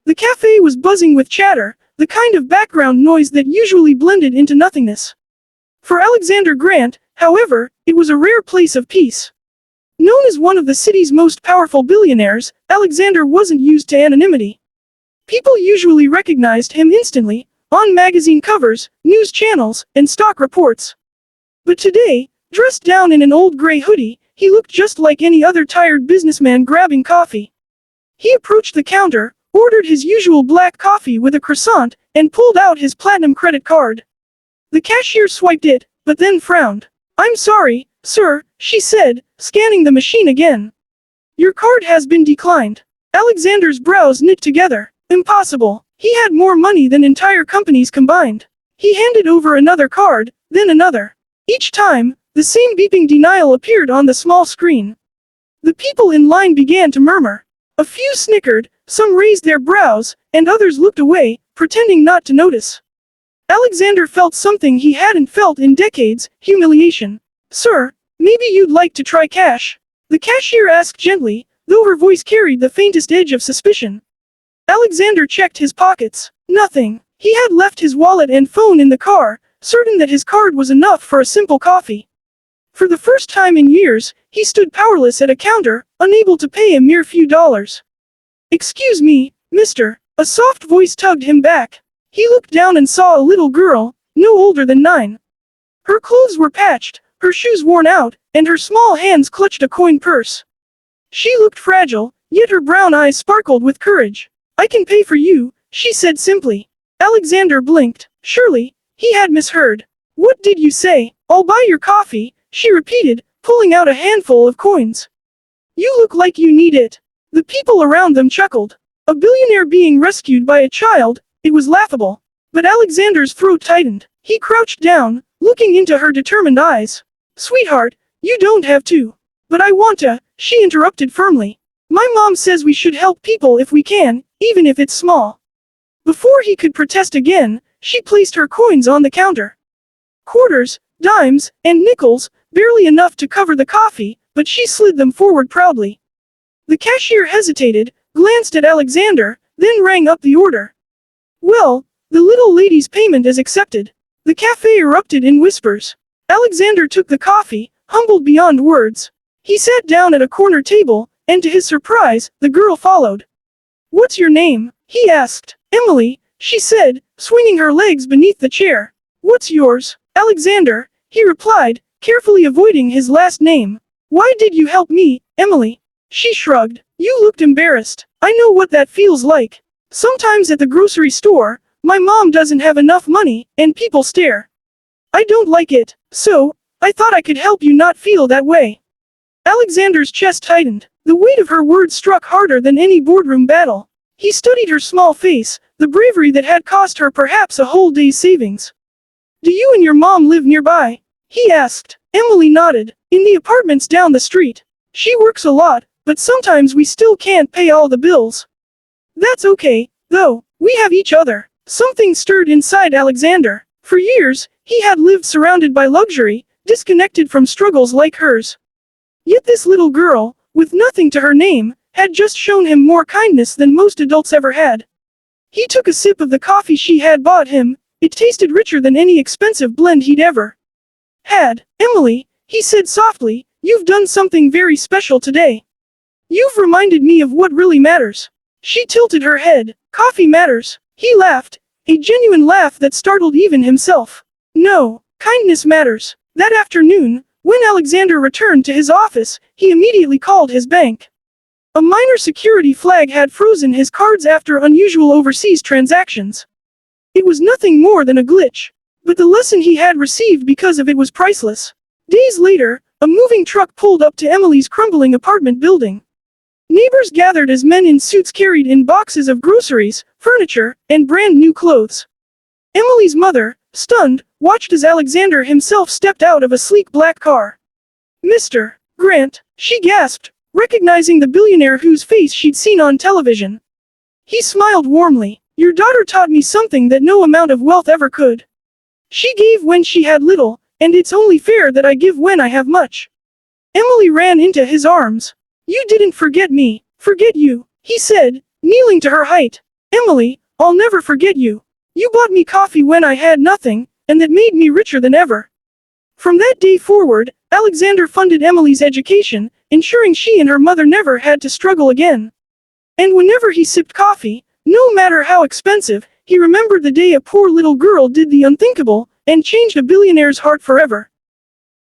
The cafe was buzzing with chatter, the kind of background noise that usually blended into nothingness. For Alexander Grant, however, it was a rare place of peace. Known as one of the city's most powerful billionaires, Alexander wasn't used to anonymity. People usually recognized him instantly, on magazine covers, news channels, and stock reports. But today, dressed down in an old gray hoodie, he looked just like any other tired businessman grabbing coffee. He approached the counter, ordered his usual black coffee with a croissant, and pulled out his platinum credit card. The cashier swiped it, but then frowned. "I'm sorry, sir," she said, scanning the machine again. "Your card has been declined." Alexander's brows knit together. Impossible. He had more money than entire companies combined. He handed over another card, then another. Each time, the same beeping denial appeared on the small screen. The people in line began to murmur. A few snickered, some raised their brows, and others looked away, pretending not to notice. Alexander felt something he hadn't felt in decades, humiliation. "Sir, maybe you'd like to try cash?" The cashier asked gently, though her voice carried the faintest edge of suspicion. Alexander checked his pockets. Nothing. He had left his wallet and phone in the car, certain that his card was enough for a simple coffee. For the first time in years, he stood powerless at a counter, unable to pay a mere few dollars. "Excuse me, mister," a soft voice tugged him back. He looked down and saw a little girl, no older than 9. Her clothes were patched, her shoes worn out, and her small hands clutched a coin purse. She looked fragile, yet her brown eyes sparkled with courage. "I can pay for you," she said simply. Alexander blinked. Surely, he had misheard. "What did you say?" "I'll buy your coffee," she repeated, pulling out a handful of coins. "You look like you need it." The people around them chuckled. A billionaire being rescued by a child, it was laughable. But Alexander's throat tightened. He crouched down, looking into her determined eyes. "Sweetheart, you don't have to." "But I want to," she interrupted firmly. "My mom says we should help people if we can, even if it's small." Before he could protest again, she placed her coins on the counter. Quarters, dimes, and nickels, barely enough to cover the coffee, but she slid them forward proudly. The cashier hesitated, glanced at Alexander, then rang up the order. "Well, the little lady's payment is accepted." The cafe erupted in whispers. Alexander took the coffee, humbled beyond words. He sat down at a corner table, and to his surprise, the girl followed. "What's your name?" he asked. "Emily," she said, swinging her legs beneath the chair. "What's yours?" "Alexander," he replied, carefully avoiding his last name. "Why did you help me, Emily?" She shrugged. "You looked embarrassed. I know what that feels like. Sometimes at the grocery store, my mom doesn't have enough money, and people stare. I don't like it, so I thought I could help you not feel that way." Alexander's chest tightened. The weight of her words struck harder than any boardroom battle. He studied her small face, the bravery that had cost her perhaps a whole day's savings. "Do you and your mom live nearby?" he asked. Emily nodded. "In the apartments down the street. She works a lot, but sometimes we still can't pay all the bills." "That's okay, though. We have each other." Something stirred inside Alexander. For years, he had lived surrounded by luxury, disconnected from struggles like hers. Yet this little girl, with nothing to her name, had just shown him more kindness than most adults ever had. He took a sip of the coffee she had bought him. It tasted richer than any expensive blend he'd ever had. "Emily," he said softly, "you've done something very special today. You've reminded me of what really matters." She tilted her head. "Coffee matters." He laughed, a genuine laugh that startled even himself. "No, kindness matters." That afternoon, when Alexander returned to his office, he immediately called his bank. A minor security flag had frozen his cards after unusual overseas transactions. It was nothing more than a glitch, but the lesson he had received because of it was priceless. Days later, a moving truck pulled up to Emily's crumbling apartment building. Neighbors gathered as men in suits carried in boxes of groceries, furniture, and brand new clothes. Emily's mother, stunned, watched as Alexander himself stepped out of a sleek black car. "Mr. Grant," she gasped, recognizing the billionaire whose face she'd seen on television. He smiled warmly. "Your daughter taught me something that no amount of wealth ever could. She gave when she had little, and it's only fair that I give when I have much." Emily ran into his arms. "You didn't forget me." "Forget you," he said, kneeling to her height. Emily, I'll never forget you. You bought me coffee when I had nothing, and that made me richer than ever. From that day forward, Alexander funded Emily's education, ensuring she and her mother never had to struggle again. And whenever he sipped coffee, no matter how expensive, he remembered the day a poor little girl did the unthinkable, and changed a billionaire's heart forever.